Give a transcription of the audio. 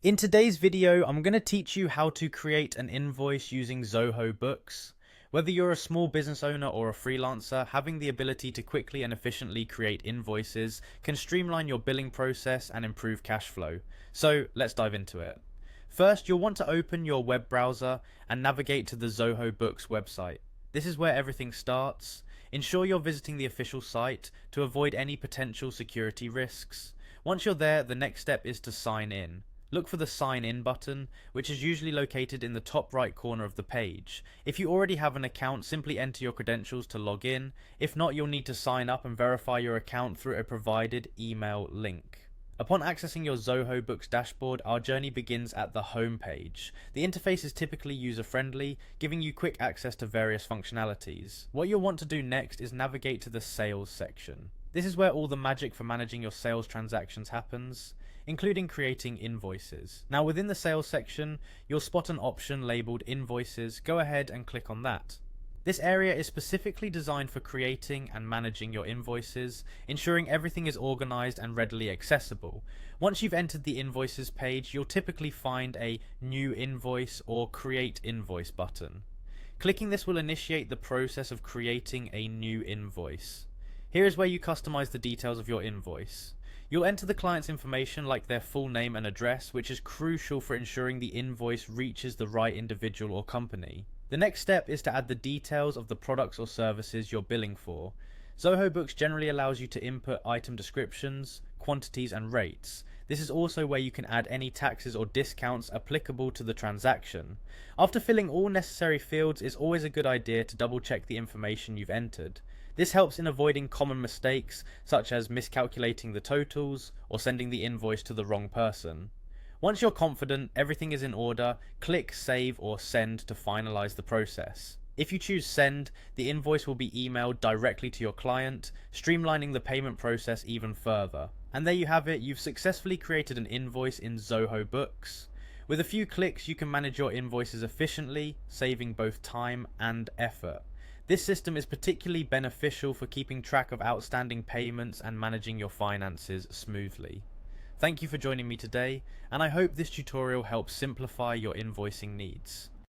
In today's video, I'm going to teach you how to create an invoice using Zoho Books. Whether you're a small business owner or a freelancer, having the ability to quickly and efficiently create invoices can streamline your billing process and improve cash flow. So let's dive into it. First, you'll want to open your web browser and navigate to the Zoho Books website. This is where everything starts. Ensure you're visiting the official site to avoid any potential security risks. Once you're there, the next step is to sign in. Look for the Sign In button, which is usually located in the top right corner of the page. If you already have an account, simply enter your credentials to log in. If not, you'll need to sign up and verify your account through a provided email link. Upon accessing your Zoho Books dashboard, our journey begins at the home page. The interface is typically user-friendly, giving you quick access to various functionalities. What you'll want to do next is navigate to the Sales section. This is where all the magic for managing your sales transactions happens, including creating invoices. Now within the Sales section, you'll spot an option labeled Invoices. Go ahead and click on that. This area is specifically designed for creating and managing your invoices, ensuring everything is organized and readily accessible. Once you've entered the Invoices page, you'll typically find a New Invoice or Create Invoice button. Clicking this will initiate the process of creating a new invoice. Here is where you customize the details of your invoice. You'll enter the client's information like their full name and address, which is crucial for ensuring the invoice reaches the right individual or company. The next step is to add the details of the products or services you're billing for. Zoho Books generally allows you to input item descriptions, quantities and rates. This is also where you can add any taxes or discounts applicable to the transaction. After filling all necessary fields, it's always a good idea to double check the information you've entered. This helps in avoiding common mistakes such as miscalculating the totals or sending the invoice to the wrong person. Once you're confident everything is in order, click Save or Send to finalize the process. If you choose Send, the invoice will be emailed directly to your client, streamlining the payment process even further. And there you have it, you've successfully created an invoice in Zoho Books. With a few clicks, you can manage your invoices efficiently, saving both time and effort. This system is particularly beneficial for keeping track of outstanding payments and managing your finances smoothly. Thank you for joining me today, and I hope this tutorial helps simplify your invoicing needs.